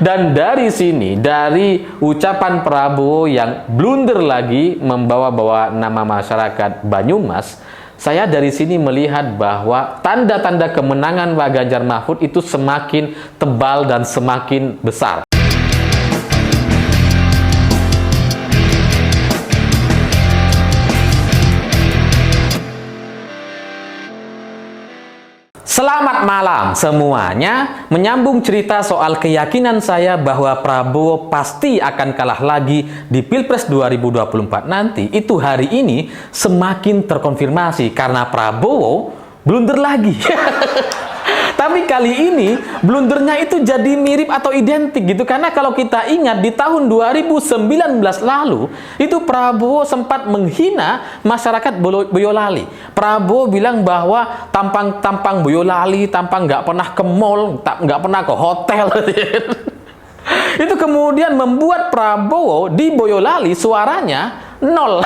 Dan dari sini, dari ucapan Prabowo yang blunder lagi membawa-bawa nama masyarakat Banyumas, saya dari sini melihat bahwa tanda-tanda kemenangan Pak Ganjar Mahfud itu semakin tebal dan semakin besar. Selamat malam semuanya. Menyambung cerita soal keyakinan saya bahwa Prabowo pasti akan kalah lagi di Pilpres 2024 nanti, itu hari ini semakin terkonfirmasi karena Prabowo blunder lagi. Tapi kali ini blundernya itu jadi mirip atau identik gitu. Karena kalau kita ingat di tahun 2019 lalu, itu Prabowo sempat menghina masyarakat Boyolali. Prabowo bilang bahwa tampang Boyolali, tampang nggak pernah ke mall, nggak pernah ke hotel. Itu kemudian membuat Prabowo di Boyolali suaranya nol.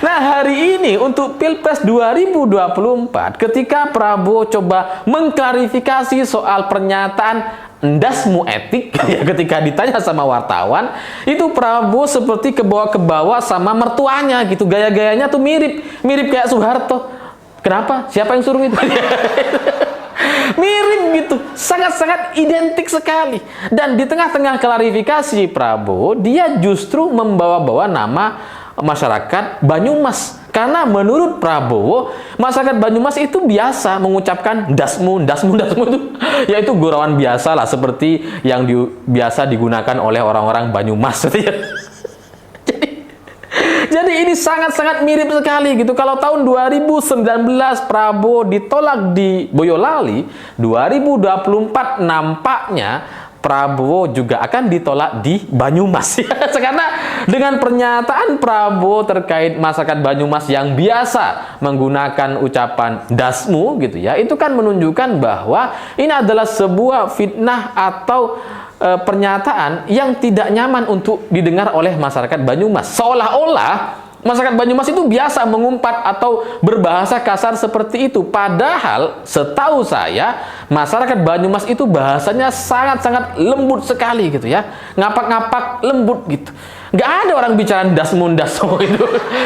Nah, hari ini untuk Pilpres 2024, ketika Prabowo coba mengklarifikasi soal pernyataan ndasmu etik, ya, ketika ditanya sama wartawan, itu Prabowo seperti kebawa-kebawa sama mertuanya gitu, gaya-gayanya tuh mirip kayak Soeharto. Kenapa? Siapa yang suruh itu? Mirip gitu, sangat-sangat identik sekali. Dan di tengah-tengah klarifikasi Prabowo, dia justru membawa-bawa nama masyarakat Banyumas. Karena menurut Prabowo, masyarakat Banyumas itu biasa mengucapkan dasmu itu, yaitu gurauan biasa lah, seperti yang biasa digunakan oleh orang-orang Banyumas. Jadi ini sangat-sangat mirip sekali gitu. Kalau tahun 2019 Prabowo ditolak di Boyolali, 2024 nampaknya Prabowo juga akan ditolak di Banyumas. Karena dengan pernyataan Prabowo terkait masyarakat Banyumas yang biasa menggunakan ucapan dasmu gitu ya, itu kan menunjukkan bahwa ini adalah sebuah fitnah atau pernyataan yang tidak nyaman untuk didengar oleh masyarakat Banyumas. Seolah-olah masyarakat Banyumas itu biasa mengumpat atau berbahasa kasar seperti itu. Padahal setahu saya masyarakat Banyumas itu bahasanya sangat-sangat lembut sekali gitu ya. Ngapak-ngapak lembut gitu. Nggak ada orang bicara dasmu itu.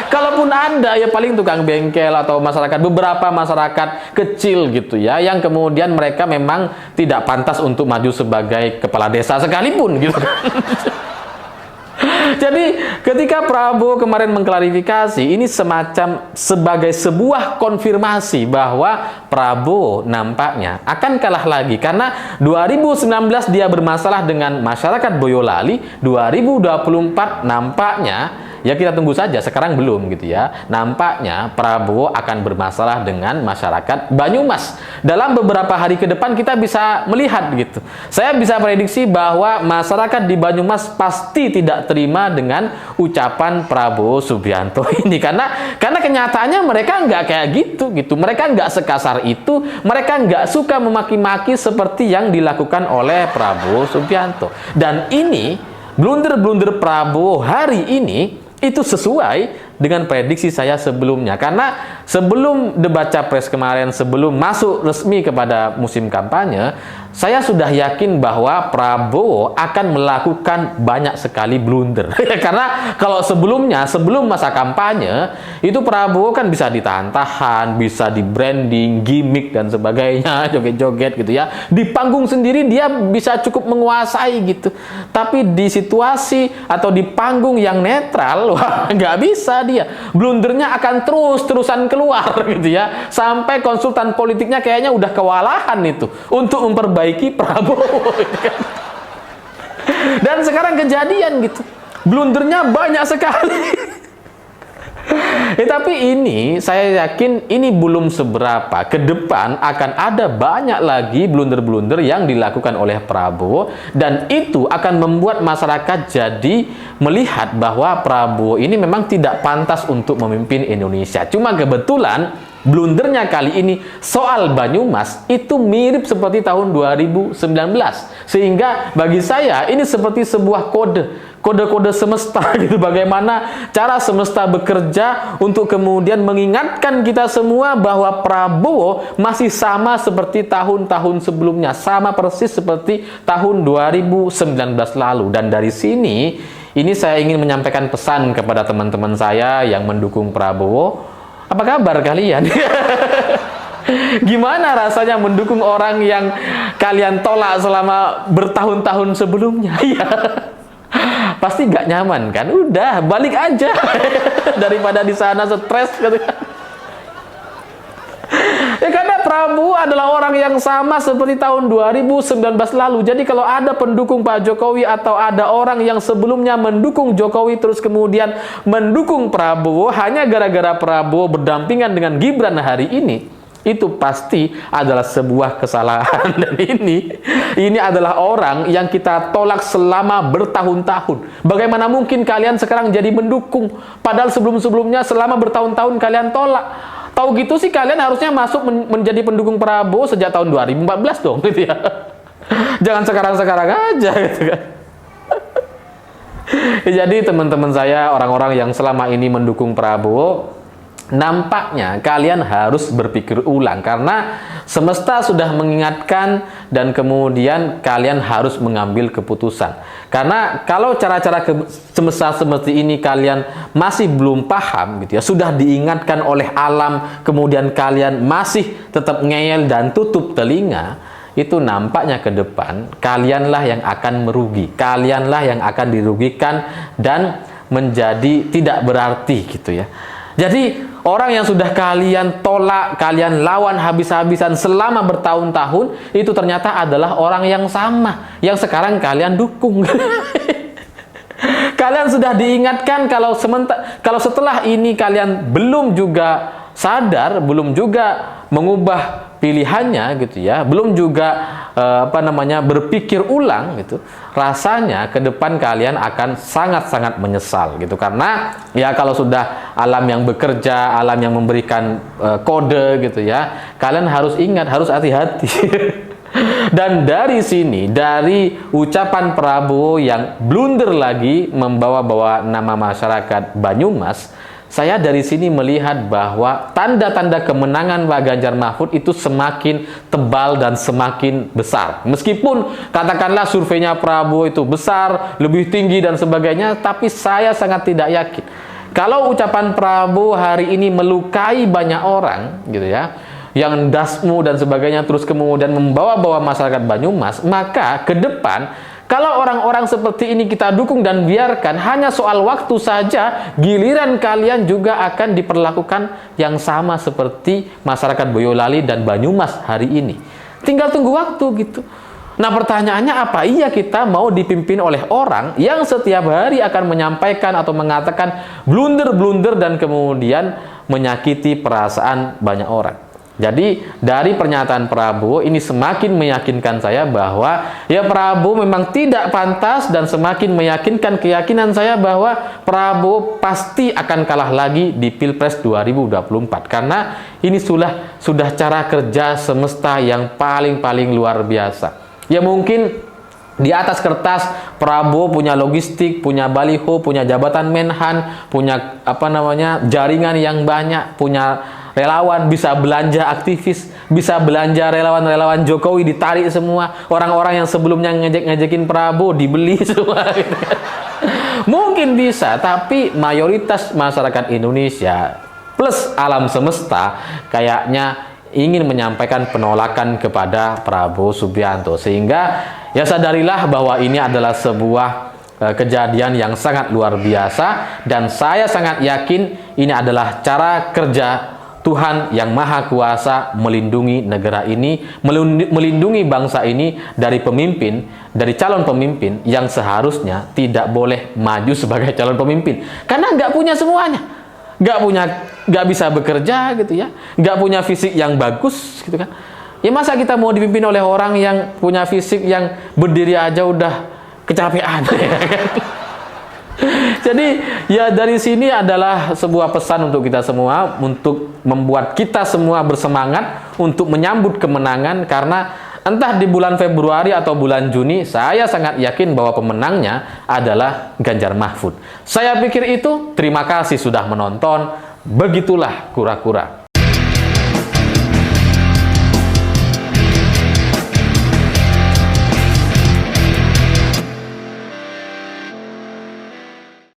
Kalaupun ada ya paling tukang bengkel atau beberapa masyarakat kecil gitu ya, yang kemudian mereka memang tidak pantas untuk maju sebagai kepala desa sekalipun gitu. Jadi ketika Prabowo kemarin mengklarifikasi, ini semacam sebagai sebuah konfirmasi bahwa Prabowo nampaknya akan kalah lagi. Karena 2019 dia bermasalah dengan masyarakat Boyolali, 2024 nampaknya, ya kita tunggu saja, sekarang belum gitu ya, nampaknya Prabowo akan bermasalah dengan masyarakat Banyumas. Dalam beberapa hari ke depan kita bisa melihat gitu. Saya bisa prediksi bahwa masyarakat di Banyumas pasti tidak terima dengan ucapan Prabowo Subianto ini. Karena kenyataannya mereka nggak kayak gitu. Mereka nggak sekasar itu, mereka nggak suka memaki-maki seperti yang dilakukan oleh Prabowo Subianto. Dan ini, blunder-blunder Prabowo hari ini itu sesuai dengan prediksi saya sebelumnya. Karena sebelum debat capres kemarin, sebelum masuk resmi kepada musim kampanye, saya sudah yakin bahwa Prabowo akan melakukan banyak sekali blunder. Karena kalau sebelum masa kampanye, itu Prabowo kan bisa ditahan-tahan, bisa di branding, gimmick dan sebagainya, joget-joget gitu ya. Di panggung sendiri dia bisa cukup menguasai gitu. Tapi di situasi atau di panggung yang netral, wah nggak bisa dia. Blundernya akan terus-terusan keluar gitu ya. Sampai konsultan politiknya kayaknya udah kewalahan itu untuk memperbaiki Prabowo gitu kan. Dan sekarang kejadian gitu. Blundernya banyak sekali. Tapi ini saya yakin ini belum seberapa. Ke depan akan ada banyak lagi blunder-blunder yang dilakukan oleh Prabowo, dan itu akan membuat masyarakat jadi melihat bahwa Prabowo ini memang tidak pantas untuk memimpin Indonesia. Cuma kebetulan blundernya kali ini soal Banyumas itu mirip seperti tahun 2019. Sehingga bagi saya ini seperti sebuah kode semesta gitu, bagaimana cara semesta bekerja untuk kemudian mengingatkan kita semua bahwa Prabowo masih sama seperti tahun-tahun sebelumnya, sama persis seperti tahun 2019 lalu. Dan dari sini ini saya ingin menyampaikan pesan kepada teman-teman saya yang mendukung Prabowo. Apa kabar kalian? Gimana rasanya mendukung orang yang kalian tolak selama bertahun-tahun sebelumnya? Ya, pasti nggak nyaman kan? Udah, balik aja daripada di sana stres gitu. Ya, karena Prabowo adalah orang yang sama seperti tahun 2019 lalu. Jadi kalau ada pendukung Pak Jokowi atau ada orang yang sebelumnya mendukung Jokowi terus kemudian mendukung Prabowo hanya gara-gara Prabowo berdampingan dengan Gibran hari ini, itu pasti adalah sebuah kesalahan. Dan ini adalah orang yang kita tolak selama bertahun-tahun. Bagaimana mungkin kalian sekarang jadi mendukung padahal sebelum-sebelumnya selama bertahun-tahun kalian tolak? Tahu gitu sih kalian harusnya masuk menjadi pendukung Prabowo sejak tahun 2014 dong gitu ya. Jangan sekarang-sekarang aja gitu kan. Jadi teman-teman saya, orang-orang yang selama ini mendukung Prabowo, nampaknya kalian harus berpikir ulang karena semesta sudah mengingatkan dan kemudian kalian harus mengambil keputusan. Karena kalau cara-cara semesta seperti ini kalian masih belum paham gitu ya, sudah diingatkan oleh alam, kemudian kalian masih tetap ngeyel dan tutup telinga, itu nampaknya ke depan kalianlah yang akan merugi, kalianlah yang akan dirugikan dan menjadi tidak berarti gitu ya. Jadi orang yang sudah kalian tolak, kalian lawan habis-habisan selama bertahun-tahun, itu ternyata adalah orang yang sama, yang sekarang kalian dukung. Kalian sudah diingatkan kalau setelah ini kalian belum juga sadar, belum juga mengubah pilihannya gitu ya, belum juga berpikir ulang gitu, rasanya ke depan kalian akan sangat-sangat menyesal gitu. Karena ya kalau sudah alam yang bekerja, alam yang memberikan kode gitu ya, kalian harus ingat, harus hati-hati. Dan dari sini, dari ucapan Prabowo yang blunder lagi membawa-bawa nama masyarakat Banyumas, saya dari sini melihat bahwa tanda-tanda kemenangan Pak Ganjar Mahfud itu semakin tebal dan semakin besar. Meskipun katakanlah surveinya Prabowo itu besar, lebih tinggi dan sebagainya, tapi saya sangat tidak yakin. Kalau ucapan Prabowo hari ini melukai banyak orang, gitu ya, yang dasmu dan sebagainya, terus kemudian membawa-bawa masyarakat Banyumas, maka ke depan kalau orang-orang seperti ini kita dukung dan biarkan, hanya soal waktu saja, giliran kalian juga akan diperlakukan yang sama seperti masyarakat Boyolali dan Banyumas hari ini. Tinggal tunggu waktu gitu. Nah pertanyaannya, apa iya kita mau dipimpin oleh orang yang setiap hari akan menyampaikan atau mengatakan blunder-blunder dan kemudian menyakiti perasaan banyak orang? Jadi dari pernyataan Prabowo ini semakin meyakinkan saya bahwa ya Prabowo memang tidak pantas, dan semakin meyakinkan keyakinan saya bahwa Prabowo pasti akan kalah lagi di Pilpres 2024 karena ini sudah cara kerja semesta yang paling luar biasa. Ya mungkin di atas kertas Prabowo punya logistik, punya baliho, punya jabatan Menhan, punya jaringan yang banyak, punya relawan, bisa belanja aktivis, bisa belanja relawan-relawan Jokowi, ditarik semua. Orang-orang yang sebelumnya ngejek-ngejekin Prabowo dibeli semua gitu. Mungkin bisa, tapi mayoritas masyarakat Indonesia plus alam semesta kayaknya ingin menyampaikan penolakan kepada Prabowo Subianto. Sehingga ya sadarilah bahwa ini adalah sebuah kejadian yang sangat luar biasa, dan saya sangat yakin ini adalah cara kerja Tuhan yang Maha Kuasa melindungi negara ini, melindungi bangsa ini dari pemimpin, dari calon pemimpin yang seharusnya tidak boleh maju sebagai calon pemimpin. Karena nggak punya semuanya. Nggak bisa bekerja gitu ya, nggak punya fisik yang bagus gitu kan. Ya masa kita mau dipimpin oleh orang yang punya fisik yang berdiri aja udah kecapean ya kan? Jadi ya dari sini adalah sebuah pesan untuk kita semua, untuk membuat kita semua bersemangat untuk menyambut kemenangan, karena entah di bulan Februari atau bulan Juni, saya sangat yakin bahwa pemenangnya adalah Ganjar Mahfud. Saya pikir itu. Terima kasih sudah menonton. Begitulah kura-kura.